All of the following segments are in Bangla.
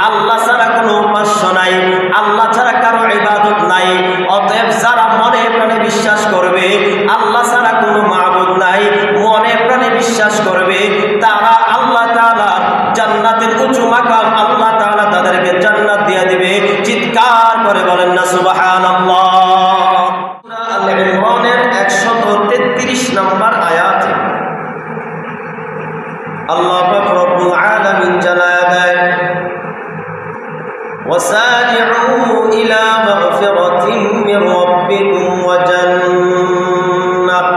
আল্লাহ ছাড়া কোনো উপাস্য নাই, আল্লাহ ছাড়া কারো ইবাদত নাই। অতএব যারা মনে প্রাণে বিশ্বাস করবে আল্লাহ ছাড়া কোনো মাবুদ নাই, মনে প্রাণে বিশ্বাস করবে, তারা আল্লাহ তাআলা জান্নাতের উঁচু মাকাম আল্লাহ তাআলা তাদেরকে জান্নাত দিয়ে দিবে। চিৎকার করে বলেন না সুবহানাল্লাহ। সূরা আল ইমরানের 133 নম্বর আয়াত আল্লাহ পাক রব্বুল আলামিন জানায় দেয়, ওয়াসারি'উ ইলা মাগফিরাতিন মির রাব্বিকুম ওয়া জান্নাহ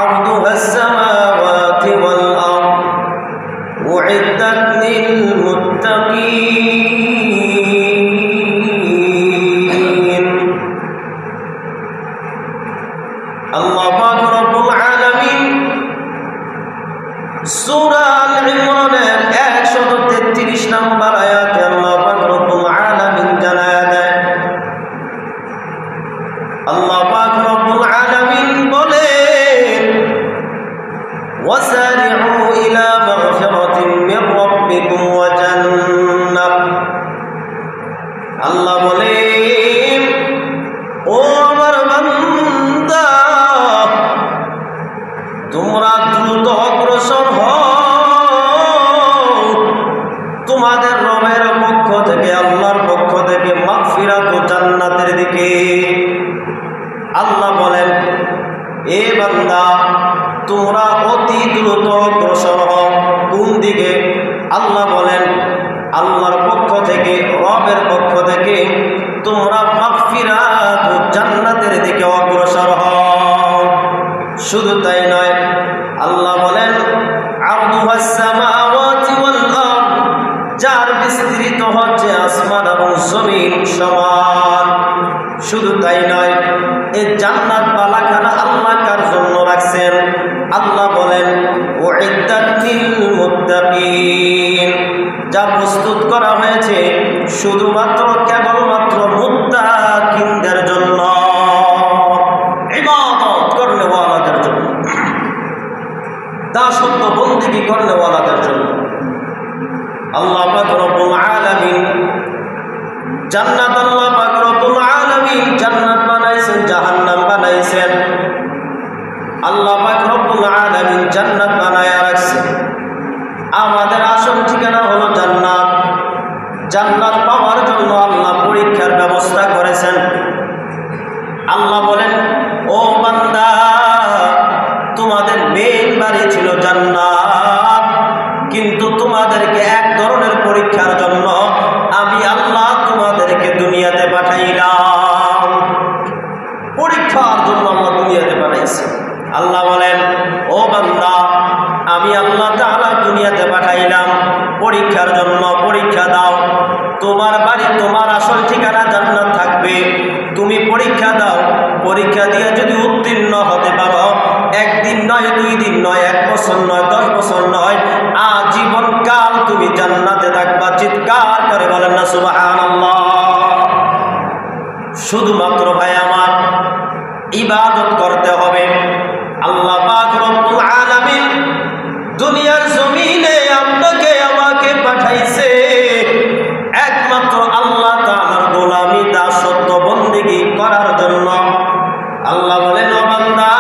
আরদুহা আস-সামাওয়াতি ওয়াল আরদ উ'ইদ্দাত লিল মুত্তাকিন। আল্লাহ পাক রব্বুল আলামিন সূরা আল ইমরানের 133 নম্বর আয়াতে আল্লাহ পাক রব্বুল আলামিন জানায় দেয়, আল্লাহ পাক রব্বুল আলামিন বলেন, ওয়াসারি'ু ইলা মাগফিরাতিন মির রাব্বিকুম ওয়া জান্নাহ। আল্লাহ বলেন, ও আমার বান্দা, তোমরা দ্রুত অগ্রসর হও তোমাদের রবের পক্ষ থেকে, আল্লাহর পক্ষ থেকে মাগফিরাত ও জান্নাতের দিকে। আল্লাহ বলেন, এ বান্দা তোমরা অতি দ্রুত অগ্রসর হও কোন দিকে? আল্লাহ বলেন, আল্লাহর পক্ষ থেকে, রবের পক্ষ থেকে তোমরা মাগফিরাত ও জান্নাতের দিকে অগ্রসর হও। শুধু তাই নয়, আল্লাহ বলেন, আরদুহাস সামাওয়াতি ওয়াল আরদ, যার বিস্তৃত হচ্ছে আসমান এবং জমিন সমান। শুধু তাই নয়, এই জান্নাত বালাখানা আল্লাহ কার জন্য রাখছেন? আল্লাহ বলেন, উ'ইদ্দাত লিল মুত্তাকিন, যা প্রস্তুত করা হয়েছে শুধুমাত্র কেবলমাত্র মুত্তাকিনদের জন্য, ইবাদত করনেওয়ালাদের জন্য, দাসত্ব বন্দেগী করনেওয়ালাদের জন্য। আল্লাহ পাক রব্বুল আলামিন জান্নাত, আল্লাহ পাক রব্বুল আলামিন জান্নাত বানাইছেন, জাহান্নাম বানাইছেন। আল্লাহ পাক রব্বুল আলামিন জান্নাত বানায়া রাখছেন। আমাদের আসল ঠিকানা হলো জান্নাত। জান্নাত পাওয়ার জন্য আল্লাহ পরীক্ষার ব্যবস্থা করেছেন। আল্লাহ বলেন, ও বান্দা, তোমাদের মেইন বাড়ি ছিল জান্নাত, কিন্তু তোমাদেরকে এক ধরনের পরীক্ষার জন্য আমি আল্লাহ তোমাদেরকে দুনিয়াতে পাঠাইলাম। পরীক্ষার জন্য আল্লাহ দুনিয়াতে পাঠাইছি। আল্লাহ বলেন, ও বান্দা, আমি আল্লাহ তাআলা দুনিয়াতে পাঠাইলাম পরীক্ষার জন্য। পরীক্ষা দাও, তোমার বাড়ি, তোমার আসল ঠিকানা জান্নাত থাকবে। তুমি পরীক্ষা দাও, পরীক্ষা দিয়ে যদি উত্তীর্ণ হতে পারো, একদিন নয়, 2 দিন নয়, 1 বছর নয়, 10 বছর নয়, আজীবন কাল তুমি জান্নাতে থাকবা। চিৎকার করে বলেন না সুবহানাল্লাহ। শুধুমাত্র ভাই আমার ইবাদত করতে হবে। আল্লাহ পাক রব্বুল আলামিন দুনিয়ার জমিনে আপনাকে আমাকে পাঠাইছে একমাত্র আল্লাহ তাআলার গোলামি, দাসত্ব বন্দেগী করার জন্য। আল্লাহ বলেন, ও বান্দা,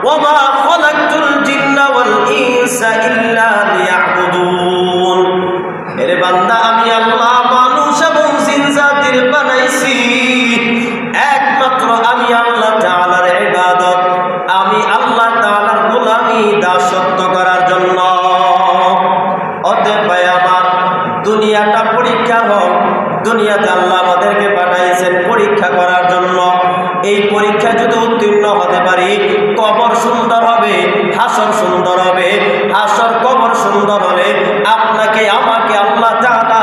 ওয়ামা খালাকতুল জিন্না ওয়াল ইনসা ইল্লা লিয়াবুদুন। এরে বান্দা, আমি আল্লাহ মানুষ এবং জিন জাতির বানাইছি একমাত্র আমি আল্লাহ তাআলার ইবাদত, আমি আল্লাহ তাআলার গোলামি, দাসত্ব করার জন্য। অতএব ভাই আমার, দুনিয়াটা পরীক্ষা হোক। দুনিয়াতে আল্লাহ আমাদেরকে পাঠাইছেন পরীক্ষা করার জন্য। এই পরীক্ষা যদি উত্তীর্ণ হতে পারি, কবর সুন্দর হবে, হাসর সুন্দর হবে। হাসর কবর সুন্দর হলে আপনাকে আমাকে আল্লাহ তাআলা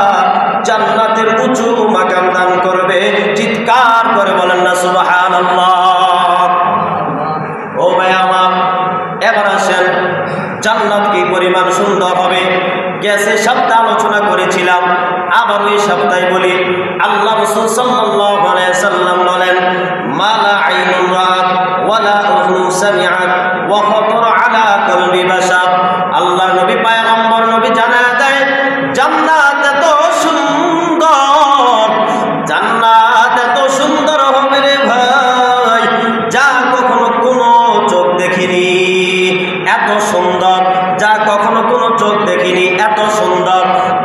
জান্নাতের উঁচু মাকাম দান করবে। চিৎকার করে বলেন না সুবহানাল্লাহ। ও ভাই আমার, এবার আসেন, জান্নাত কি পরিমাণ সুন্দর হবে। গেছে সপ্তাহে আলোচনা করেছিলাম, আবার ওই সপ্তাহে বলি। আল্লাহ রাসূল সাল্লাল্লাহু আলাইহি সাল্লাম বলেন, মালা আইনুন রাআত ওয়ালা উযুন সামিআত ওয়া খাতারা আলা কলবি বাশার। আল্লাহ নবী পয়গম্বর নবী জানায় দেয়, জান্নাত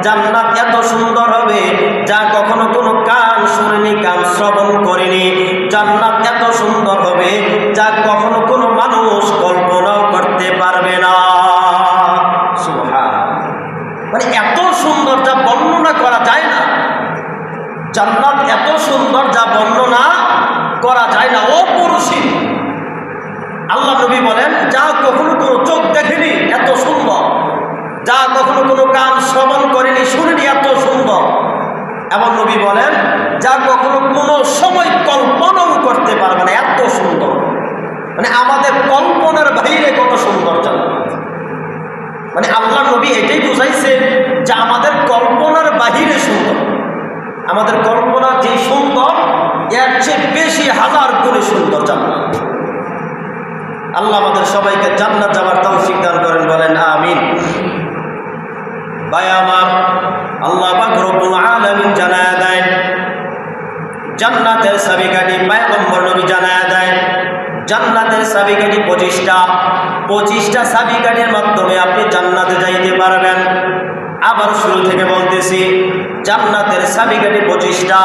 জান্নাত এত সুন্দর হবে যা কখনো কোনো কান শুনেনি, কান শ্রবণ করেনি। জান্নাত এত সুন্দর হবে যা কখনো কোনো মানুষ কল্পনাও করতে পারবে না। সুবহানাল্লাহ। মানে এত সুন্দর যা বর্ণনা করা যায় না। জান্নাত এত সুন্দর যা বর্ণনা করা যায় না, অপরিসীম। আল্লাহ নবী বলেন যা কখনো কোনো চোখ দেখেনি এত সুন্দর, যা কখনো কোনো কান শ্রবণ করেনি, শুনেনি, এত সুন্দর। এবং নবী বলেন যা কখনো কোনো সময় কল্পনাও করতে পারবে না, এত সুন্দর। মানে আমাদের কল্পনার বাইরে কত সুন্দর জান্নাত। মানে আল্লাহ নবী এটাই বুঝাইছে যে আমাদের কল্পনার বাহিরে সুন্দর। আমাদের কল্পনা যে সুন্দর এর চেয়ে বেশি হাজার গুণে সুন্দর জান্নাত। আল্লাহ আমাদের সবাইকে জান্নাত যাওয়ার তৌফিক দান করেন, বলেন আমিন। ভাই আমার, আল্লাহ পাক রব্বুল আলামিন জানায়া দেয় জান্নাতের চাবিকাঠি, পয়গম্বর নবী জানায়া দেয় জান্নাতের চাবিকাঠি 25টা চাবিকাঠির মাধ্যমে আপনি জান্নাতে যাইতে পারবেন। আবার শুরু থেকে বলতেছি, জান্নাতের চাবিকাঠি 25টা।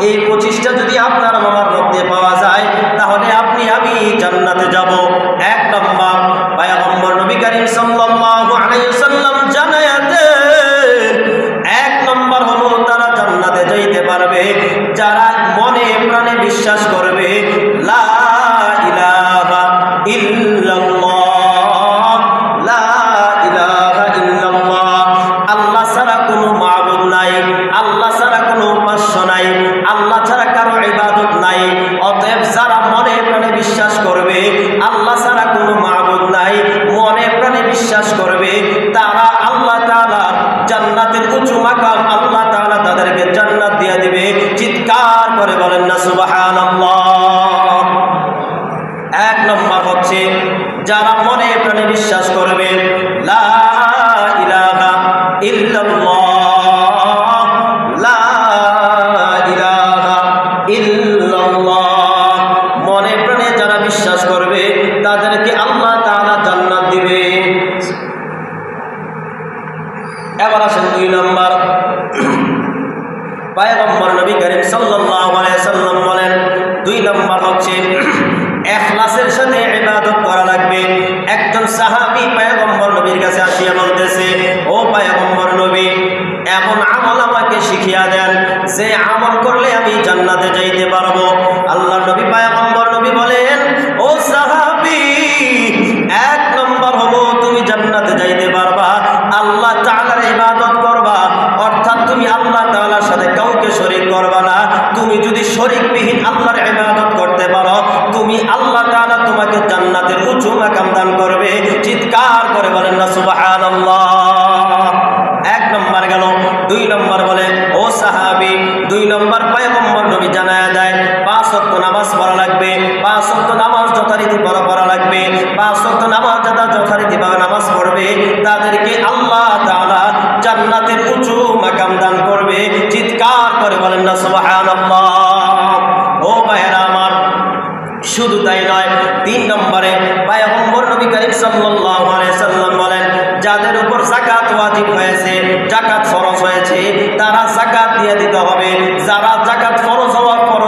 এই 25টা যদি আপনার আমার মধ্যে পাওয়া যায় তাহলে আপনি আমি জান্নাতে যাব। 1 নম্বর, পয়গম্বর নবী করিম সাল্লাল্লাহু আলাইহি ওয়াসাল্লাম জানায়া দেন 1 নম্বর হলো তারা জান্নাতে যাইতে পারবে যারা মনে প্রাণে বিশ্বাস করবে লা ইলাহা ইল্লাল্লাহ, লা ইলাহা ইল্লাল্লাহ, আল্লাহ ছাড়া কোনো মাবুদ নাই, আল্লাহ ছাড়া কোনো উপাস্য নাই, আল্লাহ ছাড়া কারো ইবাদত নাই। অতএব যারা মনে প্রাণে বিশ্বাস করবে আল্লাহ ছাড়া কোনো মাবুদ নাই, মনে প্রাণে বিশ্বাস করবে, তারা আল্লাহ তাআলা জান্নাতের উঁচু মাকাম আল্লাহ তাআলা তাদেরকে জান্নাত দিয়ে দিবে। চিৎকার করে বলেন না সুবহানাল্লাহ। 1 নম্বর হচ্ছে যারা মনে প্রাণে বিশ্বাস করবে লা ইলাহা ইল্লাল্লাহ, লা ইলাহা ইল্লাল্লাহ, মনে প্রাণে যারা বিশ্বাস করবে তাদেরকে আল্লাহ তাআলা জান্নাত দিবে। এবার আসেন 2 নম্বর, পয়গম্বর নবী করিম সাল্লাল্লাহু আলাইহি ওয়াসাল্লাম বলেন 2 নম্বর হচ্ছে ইখলাসের সাথে ইবাদত করা লাগবে। একজন সাহাবী পয়গম্বর নবীর কাছে আসিয়া বলতেছে, ও পয়গম্বর নবী, এমন আমল আমাকে শিখিয়ে দেন যে আমল করলে আমি জান্নাতে যাইতে পারবো। আল্লাহ নবী পয়গম্বর নবী বলেন, ও সাহাবী, 1 নম্বর হলো তুমি জান্নাতে যাইতে পারবা আল্লাহ তাআলার ইবাদত করবা, অর্থাৎ তুমি আল্লাহ তাআলার সাথে কাউকে শরীক করবা না। তুমি যদি শরীকবিহীন আল্লাহর ইবাদত করতে পারো তুমি আল্লাহ তাআলা তোমাকে জান্নাতের উঁচু মাকাম দান করবে। চিৎকার করে বলেন না সুবহানাল্লাহ। 1 নম্বর গেল। 2 নম্বর বলে, ও সাহাবী, 2 নম্বর পয়গম্বর নবী জানায়া দেয় 5 ওয়াক্ত নামাজ পড়া লাগবে। 5 ওয়াক্ত নামাজ যথারীতি পড়া লাগবে। 5 ওয়াক্ত নামাজ যারা যথারীতিভাবে নামাজ পড়বে তাদেরকে আল্লাহ তাআলা জান্নাতের উঁচু মাকাম দান করবে। চিৎকার করে বলেন না সুবহানাল্লাহ। ও ভাইয়েরা আমার, শুধু তাই নয়, 3 নম্বরে পয়গম্বর নবী করিম সাল্লাল্লাহু আলাইহি ওয়াসাল্লাম বলেন যাদের উপর যাকাত ওয়াজিব হয়েছে, যাকাত ফরজ হয়েছে, তারা যাকাত দিয়ে দিতে হবে। যারা যাকাত ফরজ হওয়ার পর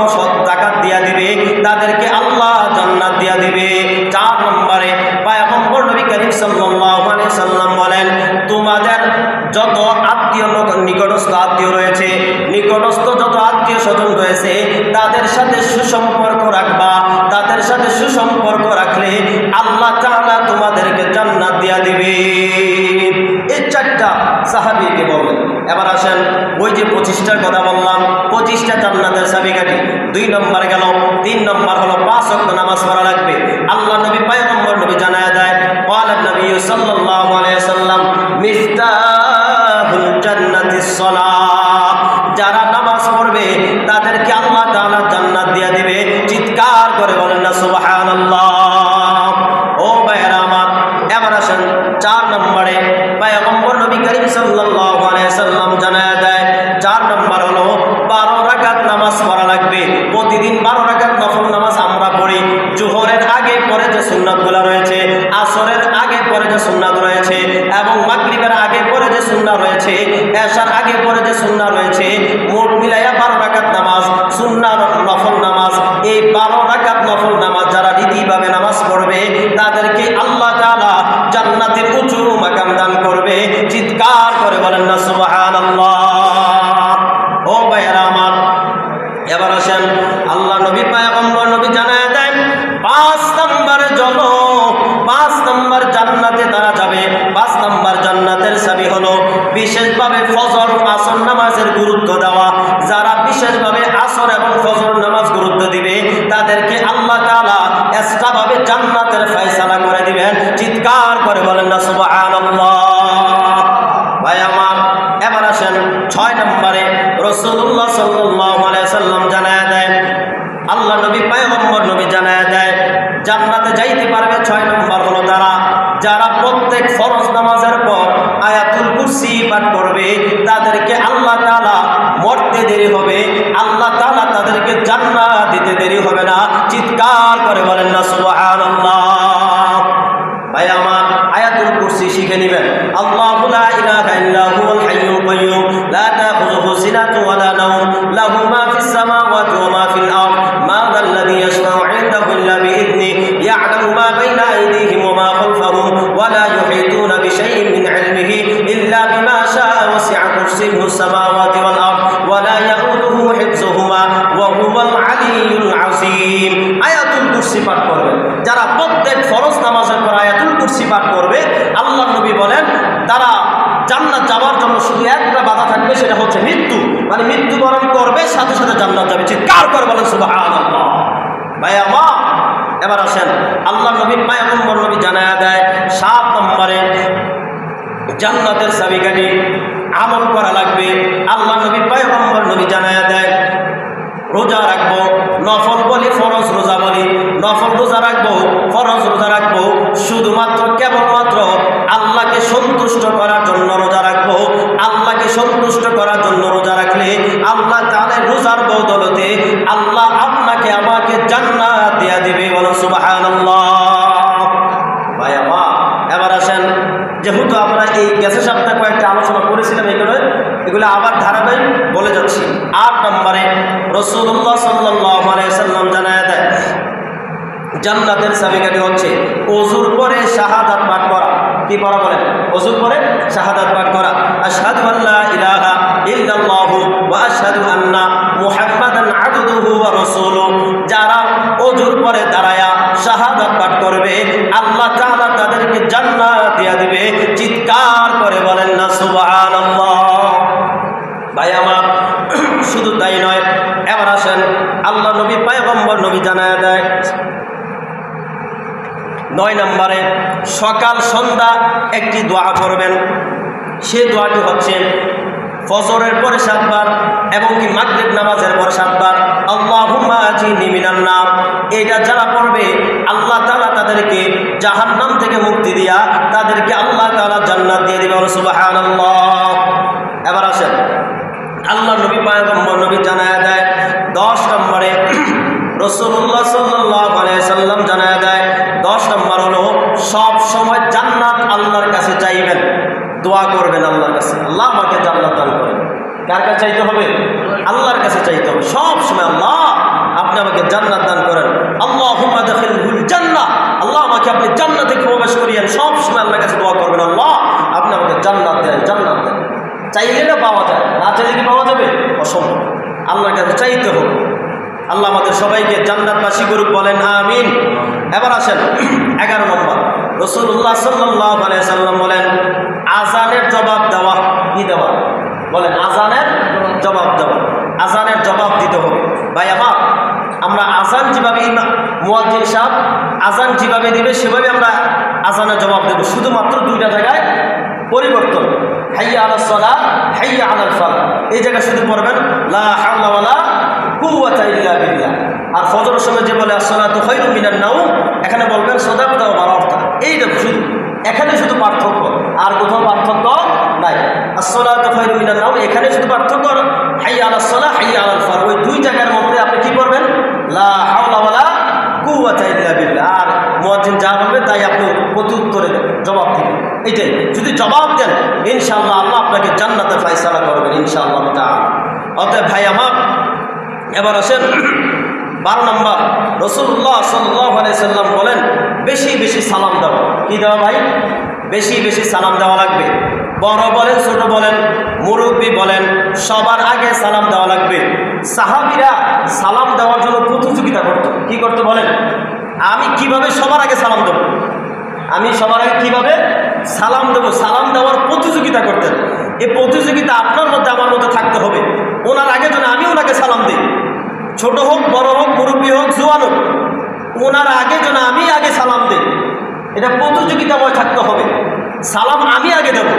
যাকাত দিয়ে দিবে তাদেরকে আল্লাহ জান্নাত দিয়ে দিবে। 4 নম্বরে পয়গম্বর নবী করিম সাল্লাল্লাহু আলাইহি ওয়াসাল্লাম বলেন তোমাদের যত আত্মীয় নিকটস্থ আত্মীয় রয়েছে, নিকটস্থ যত আত্মীয় স্বজন রয়েছে তাদের সাথে সুসম্পর্ক রাখবা। তাদের সাথে সুসম্পর্ক রাখলে আল্লাহ তাআলা তোমাদেরকে জান্নাত দিয়া দিবে। এই 4টা সাহাবীকে বললেন। এবার আসেন ওই যে 25টার কথা বললাম, 25টা জান্নাতের চাবিকাঠি। 2 নম্বর গেল। 3 নম্বর হলো 5 ওয়াক্ত নামাজ পড়া লাগবে। আল্লাহ নবী পয়গম্বর নবী জানায়া দেয় ক্বালা নবী সাল্লাল্লাহু আলাইহি ওয়াসাল্লাম মিফতাহুল জান্নাতিস সালাহ, যারা নামাজ পড়বে তাদেরকে আল্লাহ তাআলা জান্নাত দিয়ে দিবে। চিৎকার করে বলেন না সুবহানাল্লাহ। ও ভাইয়েরা আমার, এবার আসেন 4 নম্বরে পয়গম্বর নবী করিম সাল্লাল্লাহু আলাইহি ওয়াসাল্লাম জানায়া দেয় 4 নম্বর হলো 12 রাকাত নামাজ পড়া লাগবে। প্রতিদিন 12 রাকাত নফল নামাজ আমরা পড়ি। জোহরের আগে পরে যে সুন্নাতগুলো রয়েছে, আসরের আগে পরে যে সুন্নাত রয়েছে এবং মাগরিবের আগে পরে যে রয়েছে, এশার আগে পরে যে সুন্নাহ রয়েছে, মোট মিলাইয়া 12 রাকাত নামাজ, সুন্নাহ নফল নামাজ। এই 12 রাকাত নফল নামাজ যারা রীতিভাবে নামাজ পড়বে তাদেরকে আল্লাহ তাআলা জান্নাতের উঁচু মাকাম দান করবে। চিৎকার করে বলেন না সুবহানাল্লাহ। ও ভাইয়েরা আমার, এবার আসেন আল্লাহ নবী পয়গম্বর নবী জানায় দেন 5 নম্বরে চলো, 5 নম্বর জান্নাতে তারা যাবে। 5 নম্বর জান্নাতের চাবি হলো বিশেষভাবে ফজর আসর নামাজের গুরুত্ব দেওয়া। যারা বিশেষভাবে আসর এবং ফজর নামাজ গুরুত্ব দিবে তাদেরকে আল্লাহ তাআলা এক্সট্রাভাবে জান্নাতের ফয়সালা করে দিবেন। চিৎকার করে বলেন না সুবহানাল্লাহ। ভাই আমার, এবার আসেন 6 নম্বরে রাসূলুল্লাহ সাল্লাল্লাহু আলাইহি সাল্লাম জানায় দেন, আল্লাহ নবী পয়গম্বর নবী জানায় দেয় জান্নাতে যাইতে পারবে 6 নম্বর হলো তারা যারা প্রত্যেক ফরজ নামাজের পর আয়াতুল কুরসি পাঠ করবে। তাদেরকে আল্লাহ তাআলা মরতে দেরি হবে, আল্লাহ তাআলা তাদেরকে জান্নাত দিতে দেরি হবে না। চিৎকার করে বলেন না সুবহানাল্লাহ। ভাই আমার, আয়াতুল কুরসি শিখে নেবেন। আল্লাহু লা ইলাহা ইল্লা হুয়াল হাইয়ুল কাইয়্যুম লা তাখুযুহু সিনাতুন ওয়া লা নাওম লাহু মা ফিস সামাওয়াতি ওয়া মা ফিল আরদ মা যাল্লাযী ইয়াশফাউ ইনদাহু ইল্লা বিইذনিহি ইয়া'লামু মা বাইনা আইদিহিম ওয়া মা খালফাহুম ওয়া লা ইউহীতুনা বিশাইইন মিন ইলমিহি ইল্লা বিমা শাআ ওয়াসি'a কুরসিয়্যুহু সামাওয়াতি ওয়াল আরদ ওয়া লা ইয়াউদুহু হিফযুহুমা ওয়া হুয়াল আলিয়্যুল আযীম। আয়াতুল কুরসি পাঠ করবেন যারা প্রত্যেক ফরজ নামাজের পর আয়াতুল কুরসি পাঠ করবে, আল্লাহ নবী বলেন তারা জান্নাত যাওয়ার জন্য শুধু একটা বাধা থাকবে, সেটা হচ্ছে মৃত্যু। মানে মৃত্যুবরণ করবে, সাথে সাথে জান্নাত যাবে। চিৎকার করে বলেন সুবহানাল্লাহ। ভাই আমার, এবার আসেন আল্লাহ নবী পয়গম্বর নবী জানায়া দেয় 7 নম্বরে জান্নাতের চাবিকাঠি আমল করা লাগবে। আল্লাহ নবী পয়গম্বর নবী জানায়া দেয় রোজা রাখবো, নফল বলি ফরজ রোজা বলি, নফল রোজা রাখবো, ফরজ রোজা রাখবো, শুধুমাত্র কেবলমাত্র আল্লাহকে সন্তুষ্ট করার জন্য রোজা রাখবো। আল্লাহকে সন্তুষ্ট করার জন্য রোজা রাখলে আল্লাহ তাআলা রোজার বদৌলতে আল্লাহ আপনাকে আমাকে জান্নাত দিয়া দিবে। বলো সুবহানাল্লাহ। ভাই আমার, এবার আসেন যেহেতু আমরা এই গেছে সপ্তাহে কয়েকটা আলোচনা করেছিলাম, এগুলো আবার ধারাবাহিক বলে যাচ্ছি। 8 নম্বরে রাসূলুল্লাহ সাল্লাল্লাহু আলাইহি সাল্লাম জানায় দেয় জান্নাতের চাবিকাঠি হচ্ছে ওযুর পরে শাহাদাত পাঠ করা। কি পড়া বলেন? ওযুর পরে শাহাদাত পাঠ করা। আশহাদু আল্লা ইলাহা ইল্লাল্লাহু ওয়া আশহাদু আন্না মুহাম্মাদান আবদুহু ওয়া রাসূলুহু। যারা ওযুর পরে দাঁড়ায়া শাহাদাত পাঠ করবে আল্লাহ তাআলা তাদেরকে জান্নাত দিয়া দিবে। চিৎকার করে বলেন না সুবহানাল্লাহ। ভাই আমার, শুধু তাই নয়, এবার আসেন আল্লাহ নবী পয়গম্বর নবী জানায় দেয় 9 নম্বরে সকাল সন্ধ্যা একটি দোয়া করবেন। সে দোয়াটি হচ্ছে ফজরের পরে 7 বার এবং কি মাগরিব নামাজের পরে 7 বার আল্লাহুম্মা আজিনি মিনান নার। এটা যারা পড়বে আল্লাহ তাআলা তাদেরকে জাহান্নাম থেকে মুক্তি দিয়া তাদেরকে আল্লাহ তাআলা জান্নাত দিয়ে দিবে। সুবহানাল্লাহ। এবার আসেন আল্লাহ নবী পয়গম্বর নবী জানায়া দেয় 10 নম্বরে রাসূলুল্লাহ সাল্লাল্লাহু আলাইহি সাল্লাম জানায়া দেয় 10 নম্বর হলো সব সময় জান্নাত আল্লাহর কাছে চাইবেন, দোয়া করবেন আল্লাহর কাছে, আল্লাহ আমাকে জান্নাত দান করেন। কার কাছে চাইতে হবে? আল্লাহর কাছে চাইতে হবে সব সময়, আল্লাহ আপনি আমাকে জান্নাত দান করেন। আল্লাহুম্মা আদখিলহুল জান্নাহ, আল্লাহ আমাকে আপনি জান্নাতে প্রবেশ করিয়েন। সব সময় আল্লাহর কাছে দোয়া করবেন, আল্লাহ আপনি আমাকে জান্নাত দেন, জান্নাত দেন। চাইলে না পাওয়া যায়, না চাইলে কি পাওয়া যাবে? অসম্ভব। আল্লাহর কাছে চাইতে হবে। আল্লাহ আমাদের সবাইকে জান্নাতবাসী করুক, বলেন আমিন। এবার আসেন 11 নম্বর রাসূলুল্লাহ সাল্লাল্লাহু আলাইহি সাল্লাম বলেন আযানের জবাব দেওয়া। কি দেওয়া বলেন? আযানের জবাব দেওয়া। আযানের জবাব দিতে হবে। ভাই আমার, আমরা আযান যেভাবে মুয়াজ্জিন সাহেব আযান যেভাবে দিবে সেভাবে আমরা আযানের জবাব দেব। শুধুমাত্র 2টা জায়গায় পরিবর্তন, হাইয়া আলাস সালাহ, হাইয়া আলাল ফালাহ। এই জায়গায় শুধু পড়বেন লা হাওলা ওয়ালা কুওয়াতা ইল্লা বিল্লাহ। আর ফজরের সময় যে বলে আসসালাতু খায়রুম মিনান নাওম, এখানে বলবেন সাদাকতা ওয়া বারারতা। এইটা শুধু, এখানে শুধু পার্থক্য, আর কোথাও পার্থক্য নাই। আসসালাতু খায়রুম মিনান নাওম এখানে শুধু পার্থক্য, হাইয়া আলাস সালাহ, হাইয়া আলাল ফালাহ। ওই 2 জায়গার মধ্যে আপনি কি করবেন? লা হাওলা ওয়ালা কুওয়াতা ইল্লা বিল্লাহ। আর মুয়াজ্জিন যা বলবে তাই আপনি প্রত্যুত্তরে জবাব দিবেন। এইটাই, যদি জবাব দেন ইনশাআল্লাহ আল্লাহ আপনাকে জান্নাতে ফায়সালা করবেন ইনশাআল্লাহ তাআলা। অতএব ভাই আমার, এবার আসেন 12 নম্বর, রাসূলুল্লাহ সাল্লাল্লাহু আলাইহি সাল্লাম বলেন বেশি বেশি সালাম দাও। কি দেওয়া ভাই? বেশি বেশি সালাম দেওয়া লাগবে। বড় বলেন, ছোট বলেন, মুরব্বী বলেন, সবার আগে সালাম দেওয়া লাগবে। সাহাবীরা সালাম দেওয়ার জন্য প্রতিযোগিতা করত। কি করতে বলেন? আমি কিভাবে সবার আগে সালাম দেব, আমি সবার আগে কিভাবে সালাম দেব, সালাম দেওয়ার প্রতিযোগিতা করতেন। এই প্রতিযোগিতা আপনার মধ্যে আমার মধ্যে থাকতে হবে। ওনার আগে যেন আমি ওনাকে সালাম দিই, ছোট হোক, বড় হোক, মুরব্বী হোক, জোয়ান হোক, ওনার আগে যেন আমি আগে সালাম দিই। এটা প্রতিযোগিতাময় থাকতে হবে। সালাম আমি আগে দেবো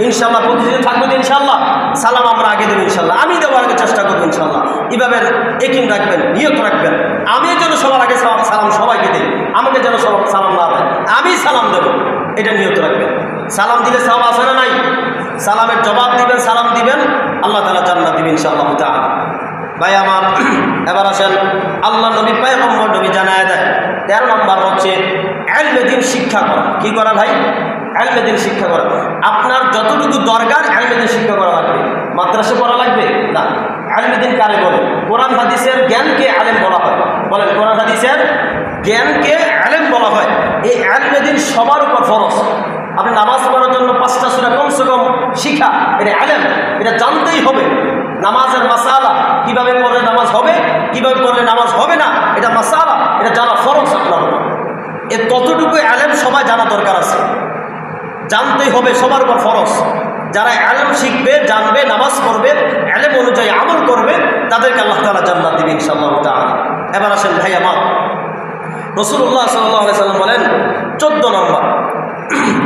ইনশাল্লাহ। প্রতিযোগিতা থাকবে তো ইনশাল্লাহ। সালাম আমরা আগে দেবো ইনশাল্লাহ, আমি দেওয়ার আগে চেষ্টা করবো ইনশাল্লাহ। এভাবে একিন রাখবেন, নিয়ত রাখবেন, আমি যেন সবার আগে সালাম সবাইকে দিই, আমাকে যেন সব সালাম না দেয়, আমি সালাম দেবো, এটা নিয়ত রাখবেন। সালাম দিলে সওয়াব আছে না নাই? সালামের জবাব দিবেন, সালাম দিবেন, আল্লাহ তাআলা জান্নাত দিবেন ইনশাআল্লাহ তাআলা। ভাই আমার, এবার আসেন আল্লাহ নবী পয়গম্বর নবী জানায় দেয় 13 নম্বর হচ্ছে ইলমে দ্বীন শিক্ষা করা। কি করা ভাই? ইলমে দ্বীন শিক্ষা করা। আপনার যতটুকু দরকার ইলমে দ্বীন শিক্ষা করা লাগবে। মাদ্রাসা পড়া লাগবে না। ইলমে দ্বীন কারে বলে? কোরআন হাদিসের জ্ঞানকে আলেম বলা হয়। বলেন, কোরআন হাদিসের জ্ঞানকে আলেম বলা হয়। এই ইলমে দ্বীন সবার উপর ফরজ। আপনি নামাজ পড়ার জন্য 5টা সূরা কমসে কম শিখা, এটা আলেম, এটা জানতেই হবে। নামাজের মাসালা, কিভাবে পড়লে নামাজ হবে, কিভাবে পড়লে নামাজ হবে না, এটা মাসালা, এটা জানা ফরজ আপনার উপর। এ ততটুকু আলেম সবাই জানা দরকার আছে, জানতেই হবে, সবার উপর ফরজ। যারা আলেম শিখবে, জানবে, নামাজ পড়বে, আলেম অনুযায়ী আমল করবে, তাদেরকে আল্লাহ তাআলা জান্নাত দিবেন ইনশাআল্লাহ তাআলা। এবার আসেন ভাই আমার, রাসূলুল্লাহ সাল্লাল্লাহু আলাইহি সাল্লাম বলেন 14 নম্বর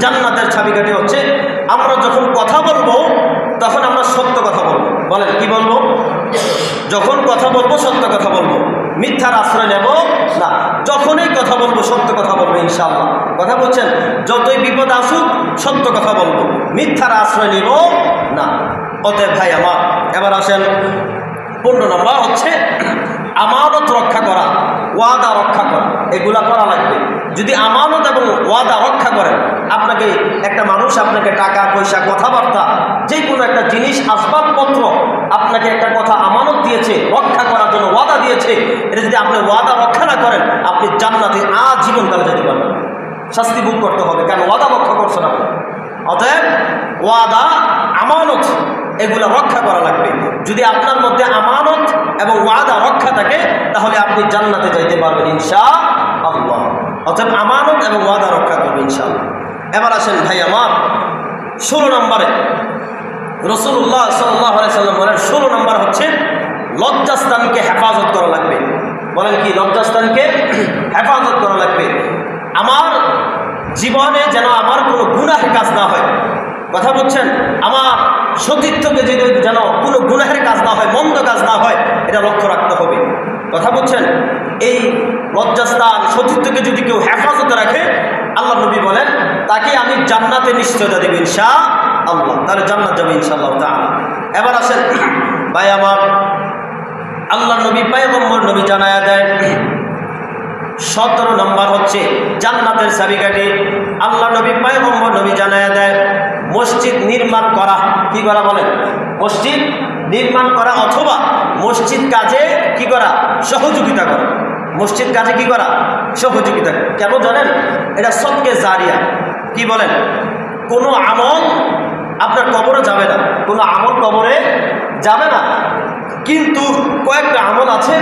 জান্নাতের চাবিকাঠি হচ্ছে আমরা যখন কথা বলবো তখন আমরা সত্য কথা বলবো। বলেন, কি বলবো? যখন কথা বলবো সত্য কথা বলবো, মিথ্যার আশ্রয় নেব না। যখনই কথা বলবো সত্য কথা বলবো ইনশাআল্লাহ। কথা বলছেন, যতই বিপদ আসুক সত্য কথা বলবো, মিথ্যার আশ্রয় নিব না। অতএব ভাই আমার, এবার আসেন 15 নম্বর হচ্ছে আমানত রক্ষা করা, ওয়াদা রক্ষা করা। এগুলা করা লাগবে। যদি আমানত এবং ওয়াদা রক্ষা করেন, আপনাকে একটা মানুষ আপনাকে টাকা পয়সা, কথাবার্তা, যে কোনো একটা জিনিস, আসবাবপত্র, আপনাকে একটা কথা আমানত দিয়েছে, রক্ষা করার জন্য ওয়াদা দিয়েছে, এটা যদি আপনি ওয়াদা রক্ষা না করেন, আপনি জান্নাতে আজীবনকালে যেতে পারবেন, শাস্তি ভোগ করতে হবে, কারণ ওয়াদা রক্ষা করছেন আপনি। অতএব ওয়াদা, আমানত, এগুলো রক্ষা করা লাগবে। যদি আপনার মধ্যে আমানত এবং ওয়াদা রক্ষা থাকে, তাহলে আপনি জান্নাতে যাইতে পারবেন ইনশাআল্লাহ। অতএব আমানত এবং ওয়াদা রক্ষা করবেন ইনশাআল্লাহ। এবার আসেন ভাই আমার 16 নম্বরে, রাসূলুল্লাহ সাল্লাল্লাহু আলাইহি সাল্লাম বলেন 16 নম্বর হচ্ছে লজ্জাস্থানকে হেফাজত করা লাগবে। বলেন কি? লজ্জাস্থানকে হেফাজত করা লাগবে। আমার জীবনে যেন আমার কোনো গুনাহের কাজ না হয়। কথা বলছেন, আমার সতীর্থকে যেন কোনো গুনাহের কাজ না হয়, মন্দ কাজ না হয়, এটা লক্ষ্য রাখতে হবে। কথা বলছেন, এই লজ্জাস্থান, সতীর্থকে যদি কেউ হেফাজতে রাখে, আল্লাহ নবী বলেন তাকে আমি জান্নাতে নিশ্চয়তা দেব ইনশাআল্লাহ। তাহলে জান্নাত যাবে ইনশাআল্লাহ তাআলা। এবার আসেন ভাই আমার, আল্লাহ নবী পয়গম্বর নবী জানায়া দেয় 17 নম্বর হচ্ছে জান্নাতের চাবিকাঠি। আল্লাহ নবী পয়গম্বর নবী জানায়া দেয় মসজিদ নির্মাণ করা। কি করা? বলেন, মসজিদ নির্মাণ করা অথবা মসজিদ কাজে কি করা? সহযোগিতা করা। মসজিদ কাজে কি করা? সহযোগিতা। কেন জানেন? এটা সদকে জারিয়া। কি বলেন? কোনো আমল আপনার কবরে যাবে না, কোনো আমল কবরে যাবে না, কিন্তু কয়েকটা আমল আছে,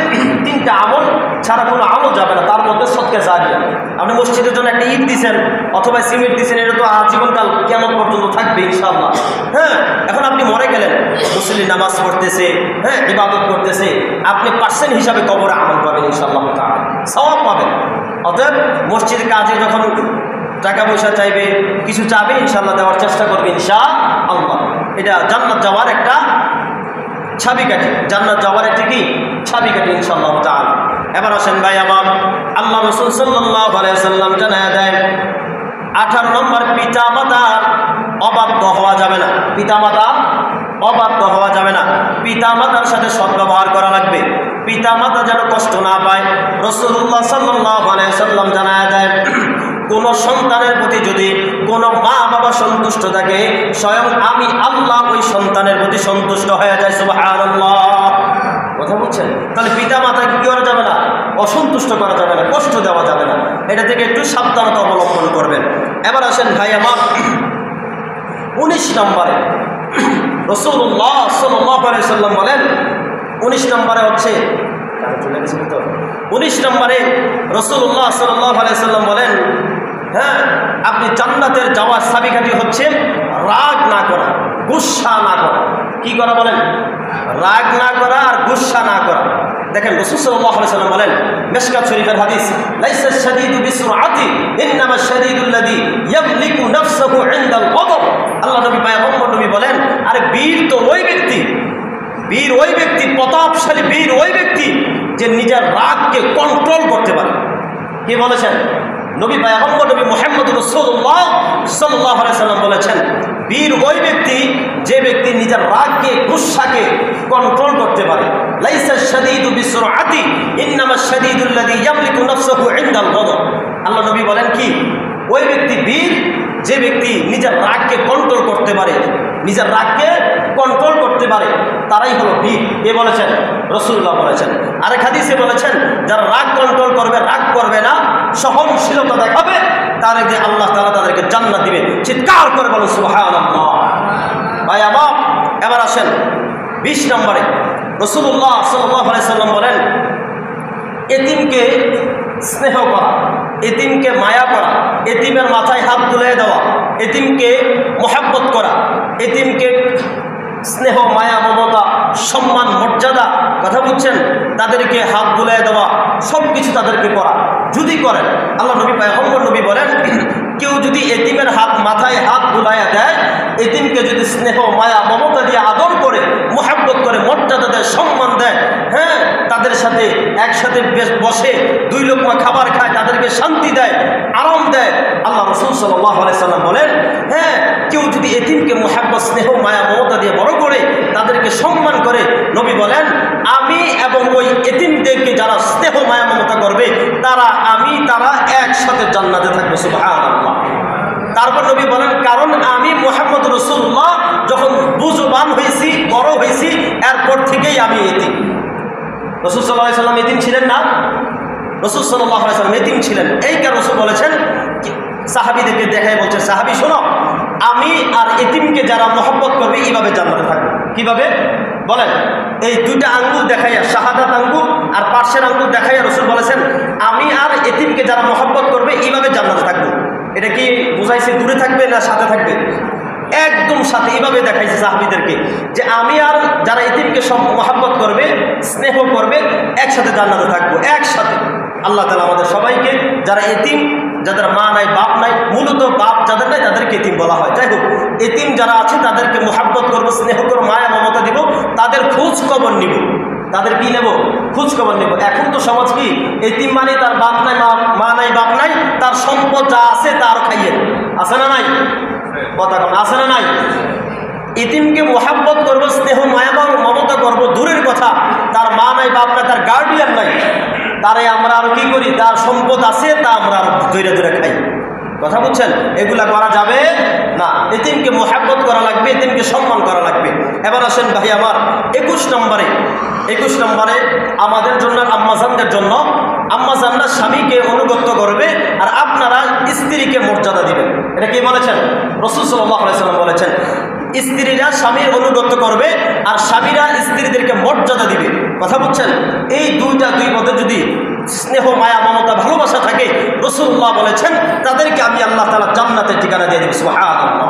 3টা আমল ছাড়া কোনো আমল যাবে না, তার মধ্যে সদকে জারিয়া। আপনি মসজিদের জন্য একটা ইট দিচ্ছেন অথবা সিমেন্ট দিচ্ছেন, এটা তো আজীবনকাল কিয়ামত পর্যন্ত থাকবে ইনশাআল্লাহ। হ্যাঁ, এখন আপনি মরে গেলেন, মুসল্লি নামাজ পড়তেছে, হ্যাঁ, ইবাদত করতেছে, আপনি পার্সেন্ট হিসাবে কবরে আমল পাবেন ইনশাআল্লাহ তাআলা, সওয়াব পাবেন। অতএব মসজিদের কাজে যখন টাকা পয়সা চাইবে, কিছু চাবে, ইনশাআল্লাহ দেওয়ার চেষ্টা করবে ইনশাআল্লাহ। এটা জান্নাত যাওয়ার একটা চাবিকাঠি, জান্নাত যাওয়ার একটি কি? চাবিকাঠি ইনশাআল্লাহ তাআলা। এবার আসেন ভাই আমার, আল্লাহ রাসূল সাল্লাল্লাহু আলাইহি ওয়াসাল্লাম জানায়া দেয় 18 নম্বর পিতামাতার অবাধ্য হওয়া যাবে না। পিতামাতা অবাধ্য হওয়া যাবে না। পিতামাতার সাথে সদ্ব্যবহার করা লাগবে, পিতামাতা যেন কষ্ট না পায়। রাসূলুল্লাহ সাল্লাল্লাহু আলাইহি ওয়াসাল্লাম জানায়া দেয় কোন সন্তানের প্রতি যদি কোন মা বাবা সন্তুষ্ট থাকে, স্বয়ং আমি আল্লাহ ওই সন্তানের প্রতি সন্তুষ্ট হয়ে যায়। সুবহানাল্লাহ। কথা বলছেন? তাহলে পিতা মাতাকে কি করা যাবে না? অসন্তুষ্ট করা যাবে না, কষ্ট দেওয়া যাবে না। এটা থেকে একটু সাবধানতা অবলম্বন করবেন। এবার আসেন ভাই আমার 19 নম্বরে রাসূলুল্লাহ সাল্লাল্লাহু আলাইহি সাল্লাম বলেন, 19 নম্বরে হচ্ছে 19 নম্বরে রাসূলুল্লাহ সাল্লাল্লাহু আলাইহি সাল্লাম বলেন, হ্যাঁ, আপনি জান্নাতের যাওয়ার চাবিকাঠি হচ্ছে রাগ না করা, গুসা না করা। কি করা বলেন? রাগ না করা আর গুসা না করা। দেখেন রাসূল সাল্লাল্লাহু আলাইহি সাল্লাম বলেন, মিশকাত শরীফের হাদিস, লাইসা শাদীদু বিসুরআতি ইন্নামা শাদীদুল্লাযী ইয়ামলিকু নাফসাহু ইনদাল গযব। আল্লাহ নবী পয়গম্বর নবী বলেন, আরে বীর তো ওই ব্যক্তি, বীর ওই ব্যক্তি, প্রতাপশালী বীর ওই ব্যক্তি যে নিজের রাগকে কন্ট্রোল করতে পারে। কি বলেছেন? নবী পয়গম্বর নবী মুহাম্মদ রাসূলুল্লাহ সাল্লাল্লাহু আলাইহি সাল্লাম বলেছেন, বীর ওই ব্যক্তি যে ব্যক্তি নিজের রাগকে, গুসাকে কন্ট্রোল করতে পারে। লাইসা শাদীদু বিসুরআতি ইন্নামা শাদীদুল্লাযী ইয়ামলিকু নাফসাহু ইনদাল গযব। আল্লাহ নবী বলেন কি, ওই ব্যক্তি বীর যে ব্যক্তি নিজের রাগকে কন্ট্রোল করতে পারে, নিজের রাগকে কন্ট্রোল করতে পারে, তারাই হলো বীর। কে বলেছেন? রাসূলুল্লাহ বলেছেন। আরেক হাদিসে বলেছেন, যারা রাগ কন্ট্রোল করবে, রাগ করবে না, সহনশীলতা দেখাবে, তাদেরকে আল্লাহ তাআলা তাদেরকে জান্নাত দিবে। চিৎকার করে বলেন সুবহানাল্লাহ। ভাই আমার এবার আসেন 20 নম্বরে রাসূলুল্লাহ সাল্লাল্লাহু আলাইহি সাল্লাম বলেন, এতিমকে স্নেহ করা, এতিমকে মায়া করা, এতিমের মাথায় হাত বুলিয়ে দেওয়া, এতিমকে মহব্বত করা, এতিমকে স্নেহ, মায়া, মমতা, সম্মান, মর্যাদা, কথা বুঝছেন, তাদেরকে হাত বুলিয়ে দেওয়া, সব কিছু তাদেরকে করা যদি করেন, আল্লাহ নবী পয়গম্বর নবী বলেন, কেউ যদি এতিমের মাথায় হাত বুলাইয়া দেয়, এতিমকে যদি স্নেহ, মায়া, মমতা দিয়ে আদর করে, মহব্বত করে, মর্যাদা দেয়, সম্মান দেয়, হ্যাঁ, তাদের সাথে একসাথে বসে 2 লোকমা খাবার খায়, তাদেরকে শান্তি দেয়, আরাম দেয়, আল্লাহ রাসূল সাল্লাল্লাহু আলাইহি সাল্লাম বলেন, হ্যাঁ, কেউ যদি এতিমকে মহব্বত, স্নেহ, মায়া, মমতা দিয়ে বড় করে, তাদেরকে সম্মান করে, নবী বলেন, আমি এবং ওই এতিমদেরকে যারা স্নেহ, মায়া, মমতা করবে, তারা একসাথে জান্নাতে থাকবে। সুবহানাল্লাহ। তারপর নবী বলেন, কারণ আমি মুহাম্মদ রাসূলুল্লাহ যখন বুজবান হয়েছি, বড় হয়েছি, এরপর থেকেই আমি এতিম। রাসূল সাল্লাল্লাহু আলাইহি সাল্লাম এতিম ছিলেন না? রাসূল সাল্লাল্লাহু আলাইহি সাল্লাম এতিম ছিলেন। এই কারণে রাসূল বলেছেন, সাহাবীদেরকে দেখায় বলছেন, সাহাবী শোনো, আমি আর এতিমকে যারা মহব্বত করবে এইভাবে জান্নাতে থাকবে। কিভাবে বলেন? এই 2টা আঙ্গুল দেখাইয়া, শাহাদাত আঙ্গুল আর পার্শ্বের আঙ্গুল দেখাইয়া রাসূল বলেছেন, আমি আর এতিমকে যারা মহব্বত করবে এইভাবে জান্নাতে থাকবো। এটা কি বুঝাইছে দূরে থাকবে না সাথে থাকবে? একদম সাথে। এইভাবে দেখাইছে সাহাবীদেরকে যে আমি আর যারা এতিমকে সব মহব্বত করবে, স্নেহ করবে, একসাথে জান্নাতে থাকবো, একসাথে। আল্লাহ তাআলা আমাদের সবাইকে, যারা এতিম, যাদের মা নাই, বাপ নাই, মূলত বাপ যাদের নাই তাদেরকে এতিম বলা হয়, যাই হোক, এতিম যারা আছে তাদেরকে মহব্বত করবো, স্নেহ করবো, মায়া মমতা দিব, তাদের খোঁজ খবর নিব। তাদের কি নেব? খোঁজ খবর নেব। এখন তো সমাজ কি, এতিম মানে তার বাপ নাই, মা নাই, বাপ নাই, তার সম্পদ যা আছে তার খাইয়ে, আছে না নাই? কথা কোন আছে না নাই? এতিমকে মহব্বত করবো, স্নেহ, মায়া, মমতা করবো, দূরের কথা, তার মা নাই, বাপ নাই, তার গার্ডিয়ান নাই, তারে আমরা আর কি করি, তার সম্পদ আছে তা আমরা আর ধরে ধরে খাই। কথা বুঝছেন? এগুলা করা যাবে না। এতিমকে মহব্বত করা লাগবে, এতিমকে সম্মান করা লাগবে। এবার আসেন ভাই আমার 21 নম্বরে আমাদের জন্য, আম্মাজানদের জন্য, আম্মাজানরা স্বামীকে অনুগত করবে আর আপনারা স্ত্রীকে মর্যাদা দিবেন। এটা কি বলেছেন? রাসূল সাল্লাল্লাহু আলাইহি সাল্লাম বলেছেন, স্ত্রীরা স্বামীর অনুগত করবে আর স্বামীরা স্ত্রীদেরকে মর্যাদা দিবে। কথা বুঝছেন? এই দুই পথে যদি স্নেহ, মায়া, মমতা, ভালোবাসা থাকে, রাসূলুল্লাহ বলেছেন তাদেরকে আমি আল্লাহ তাআলা জান্নাতের ঠিকানা দিয়ে দেব। সুবহানাল্লাহ।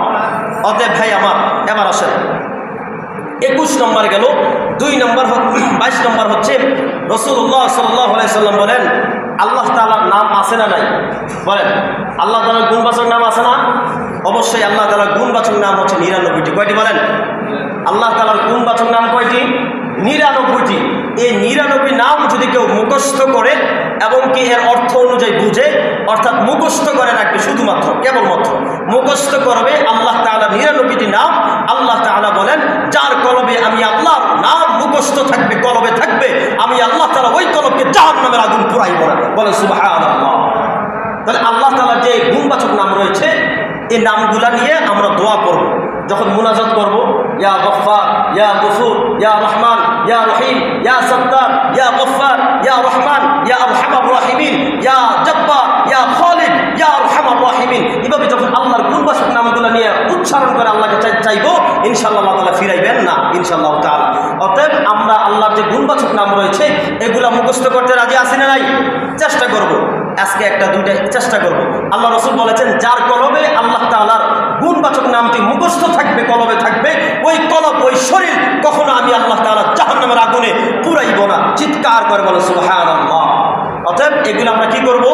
অতএব ভাই আমার এবার আসেন 21 নম্বর গেল। 22 নম্বর হচ্ছে রাসূলুল্লাহ সাল্লাল্লাহু আলাইহি সাল্লাম বলেন, আল্লাহ তাআলার নাম আছে না নাই? বলেন, আল্লাহ তাআলার গুণবাচক নাম আছে না? অবশ্যই আল্লাহ তাআলার গুণবাচক নাম হচ্ছে 99টি। কয়টি বলেন? আল্লাহ তাআলার গুণবাচক নাম কয়টি? 99টি। এই 99 নাম যদি কেউ মুখস্থ করে এবং কি এর অর্থ অনুযায়ী বুঝে, অর্থাৎ মুখস্থ করে রাখবে, শুধুমাত্র কেবলমাত্র মুখস্থ করবে আল্লাহ তাআলা 99টি নাম। আল্লাহ তাআলা বলেন, যার কলবে আমি আল্লাহর নাম মুখস্থ থাকবে, কলবে থাকবে, আমি আল্লাহ তাআলা ওই কলবকে জাহান্নামের আগুন পুরাইব না। বলেন সুবহানাল্লাহ। তাহলে আল্লাহ তাআলার যে গুণবাচক নাম রয়েছে এই নামগুলা নিয়ে আমরা দোয়া করব। যখন মুনাজাত করব, ইয়া গফফার, ইয়া গফুর, ইয়া রহমান, ইয়া রহিম, ইয়া সত্তার, ইয়া গফফার, ইয়া রহমান, ইয়া আরহামার রাহিমিন, ইয়া জব্বার, ইয়া খালিক, ইয়া আরহামার রাহিমিন, এভাবে যখন আল্লাহর গুণবাচক নামগুলো নিয়ে উচ্চারণ করে আল্লাহকে চাইবো, ইনশাআল্লাহ আল্লাহ তাআলা ফিরাইবেন না ইনশাআল্লাহ তাআলা। অতএব আমরা আল্লাহর যে গুণবাচক নাম রয়েছে এগুলা মুখস্থ করতে রাজি আছি না নাই? চেষ্টা করব। আজকে একটা দুইটা চেষ্টা করব। আল্লাহ রাসূল বলেছেন, যার কলবে আল্লাহ তাআলার গুণবাচক নামটি মুখস্থ থাকবে, কলবে থাকবে, ওই কলব ওই শরীর কখনো আমি আল্লাহ তাআলা জাহান্নামের আগুনে পুরাইব না। চিৎকার করে বলে সুবহানাল্লাহ। অতএব এগুলো আমরা কি করব?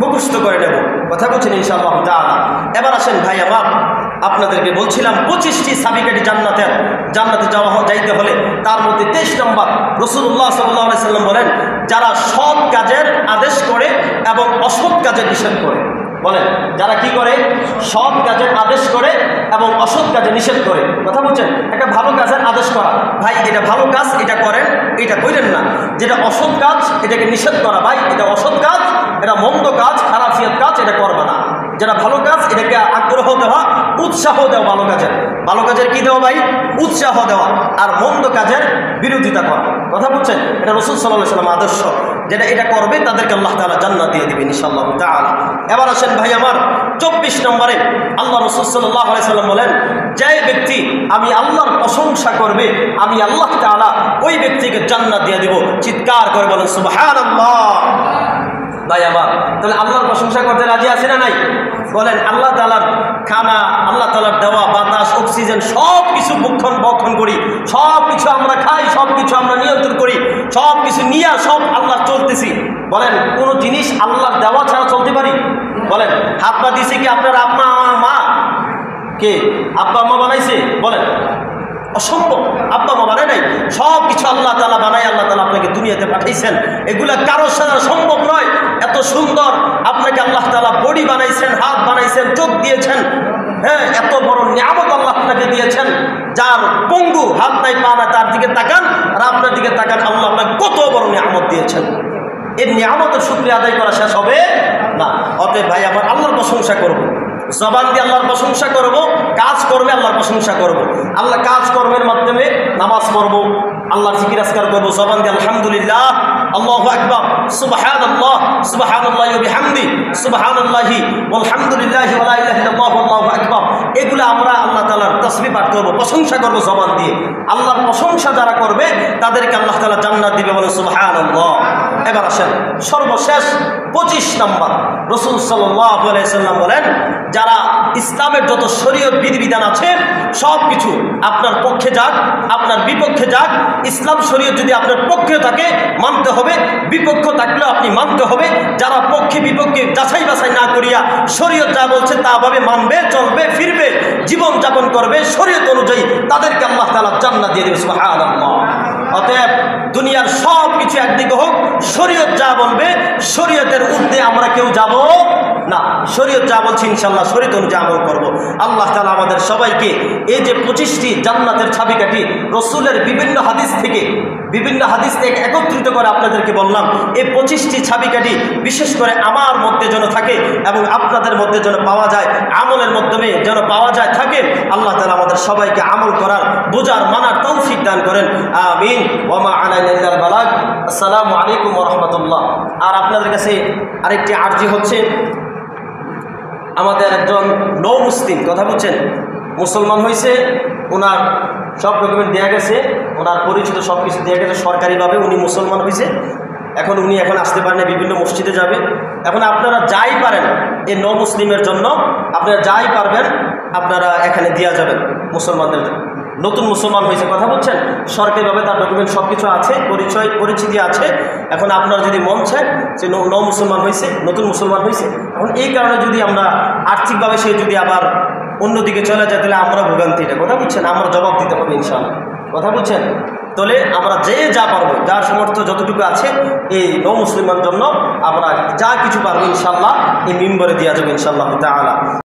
মুখস্থ করে নেব। কথা বলছেন ইনশাআল্লাহ তাআলা। এবার আসেন ভাই আমার, আপনাদেরকে বলছিলাম 25টি চাবিকাঠি জান্নাতে যাইতে হলে তার মধ্যে 23 নম্বর রাসূলুল্লাহ সাল্লাল্লাহু আলাইহি সাল্লাম বলেন, যারা সৎ কাজের আদেশ করে এবং অসৎ কাজের নিষেধ করে। বলেন, যারা কি করে? সৎ কাজের আদেশ করে এবং অসৎ কাজে নিষেধ করে। কথা বলছেন, একটা ভালো কাজের আদেশ করা, ভাই এটা ভালো কাজ, এটা করেন, এটা করেন না। যেটা অসৎ কাজ এটাকে নিষেধ করা, ভাই এটা অসৎ কাজ, এটা মন্দ কাজ, খারাপিয়াত কাজ, এটা করবে না। যেটা ভালো কাজ এটাকে আগ্রহ দেওয়া, উৎসাহ দেওয়া। ভালো কাজের কি দেওয়া ভাই? উৎসাহ দেওয়া। আর মন্দ কাজের বিরোধিতা করা। কথা বলছেন, এটা রাসূল সাল্লাল্লাহু আলাইহি ওয়াসাল্লাম আদর্শ। যেটা এটা করবে তাদেরকে আল্লাহ তাআলা জান্নাত দিয়ে দিবেন ইনশাআল্লাহ তাআলা। এবার আসেন ভাই আমার 24 নম্বরে আল্লাহ রাসূল সাল্লাল্লাহু আলাইহি ওয়াসাল্লাম বলেন, যে ব্যক্তি আমি আল্লাহর প্রশংসা করবে আমি আল্লাহ তাআলা ওই ব্যক্তিকে জান্নাত দিয়ে দিব। চিৎকার করে বলেন সুবহানাল্লাহ। ভাই আমার, তাহলে আল্লাহর প্রশংসা করতে রাজি আছে না নাই? বলেন, আল্লাহ তাআলার খানা, আল্লাহ তাআলার দেওয়া বাতাস, অক্সিজেন সব কিছু বক্ষণ করি, সব কিছু আমরা খাই, সব কিছু আমরা নিয়ন্ত্রণ করি, সব কিছু নিয়ে সব আল্লাহ চলতেছি। বলেন, কোনো জিনিস আল্লাহর দেওয়া ছাড়া চলতে পারি? বলেন, হাত পা দিছে কি আপনার আপনা মা? কে? আব্বা আম্মা বানাইছে? বলেন, অসম্ভব। আব্বা মা বানায় নাই, সব কিছু আল্লাহ তাআলা বানায়। আল্লাহ তাআলা আপনাকে দুনিয়াতে পাঠাইছেন, এগুলা কারোর সাথে সম্ভব নয়। এত সুন্দর আপনাকে আল্লাহ তাআলা বডি বানাইছেন, হাত বানাইছেন, চোখ দিয়েছেন, হ্যাঁ, এত বড় নিয়ামত আল্লাহ আপনাকে দিয়েছেন। যার পঙ্গু, হাত নাই পা নাই, তার দিকে তাকান আর আপনার দিকে তাকান, আল্লাহ আপনাকে কত বড় নিয়ামত দিয়েছেন। এই নিয়ামতের শুকরিয়া আদায় করা শেষ হবে না। অতএব ভাই আমার, আল্লাহর প্রশংসা করব, জবান দিয়ে আল্লাহর প্রশংসা করব, কাজ করবে আল্লাহর প্রশংসা করব। আল্লাহ কাজ কর্মের মাধ্যমে নামাজ পড়ব, আল্লাহর জিকির আজকার করব, জবান দিয়ে আলহামদুলিল্লাহ, আল্লাহু আকবার, সুবহানাল্লাহ, সুবহানাল্লাহি ওয়া বিহামদি, সুবহানাল্লাহি ওয়ালহামদুলিল্লাহি ওয়া লা ইলাহা ইল্লাল্লাহু আল্লাহু আকবার। এগুলো আমরা আল্লাহ তাআলার তাসবিহ পাঠ করব, প্রশংসা করব জবান দিয়ে। আল্লাহর প্রশংসা যারা করবে তাদেরকে আল্লাহ তাআলা জান্নাত দিবে, বলে সুবহানাল্লাহ। এবার আসেন সর্বশেষ 25 নম্বর রাসূল সাল্লাল্লাহু আলাইহি সাল্লাম বলেন, যারা ইসলামের যত শরীয়ত বিধিবিধান আছে সব কিছু আপনার পক্ষে যাক, আপনার বিপক্ষে যাক, ইসলাম শরীয়ত যদি আপনার পক্ষে থাকে মানতে হবে, বিপক্ষ থাকলেও আপনি মানতে হবে। যারা পক্ষে বিপক্ষে যাচাই বাছাই না করিয়া শরীয়ত যা বলছে তা ভাবে মানবে, চলবে, ফিরবে, জীবন যাপন করবে শরীয়ত অনুযায়ী, তাদেরকে আল্লাহ তাআলা জান্নাত দিয়ে দেবে, সুবহানাল্লাহ। অতএব দুনিয়ার সব কিছু একদিকে হোক, শরীয়ত যা বলবে শরীয়তের ঊর্ধ্বে আমরা কেউ যাব না। শরীয়ত যা বলছি ইনশাআল্লাহ শরীয়ত অনুযায়ী আমল করব। আল্লাহ তাআলা আমাদের সবাইকে এই যে 25টি জান্নাতের চাবিকাঠি রাসূলের বিভিন্ন হাদিস থেকে একত্রিত করে আপনাদেরকে বললাম, এই 25টি চাবিকাঠি বিশেষ করে আমার মধ্যে যেন থাকে এবং আপনাদের মধ্যে যেন পাওয়া যায়, আমলের মাধ্যমে যেন পাওয়া যায় থাকে। আল্লাহ তাআলা আমাদের সবাইকে আমল করার, বোঝার, মানার তৌফিক দান করেন, আমিন। ওয়া মা আলাইনা ইল্লাল বালাগ। আসসালামু আলাইকুম ওয়া রাহমাতুল্লাহ। আর আপনাদের কাছে আরেকটি আরজি হচ্ছে, আমাদের একজন নৌ মুসলিম, কথা বলছেন, মুসলমান হয়েছে, ওনার সব ডকুমেন্ট দেওয়া গেছে, ওনার পরিচিত সব কিছু দেওয়া গেছে সরকারিভাবে, উনি মুসলমান হয়েছে। উনি এখন আসতে পারেন না, বিভিন্ন মসজিদে যাবে। এখন আপনারা যাই পারেন এই নৌ মুসলিমের জন্য, আপনারা যাই পারবেন আপনারা এখানে দেওয়া যাবেন মুসলমানদের। নতুন মুসলমান হয়েছে, কথা বলছেন, সরকারিভাবে তার ডকুমেন্ট সব কিছু আছে, পরিচিতি আছে। এখন আপনার যদি মন চায় যে নৌ মুসলমান হয়েছে, নতুন মুসলমান হয়েছে, এখন এই কারণে যদি আমরা আর্থিকভাবে সে যদি আবার অন্যদিকে চলে যায় তাহলে আমরা ভোগান্তি, এটা কথা বলছেন, আমরা জবাব দিতে হবে ইনশাআল্লাহ, কথা বলছেন। তাহলে আমরা যা পারবো, যার সামর্থ্য যতটুকু আছে এই নৌ মুসলমানের জন্য আমরা যা কিছু পারবো ইনশাআল্লাহ এই মিম্বরে দেওয়া যাবে ইনশাআল্লাহ তাআলা।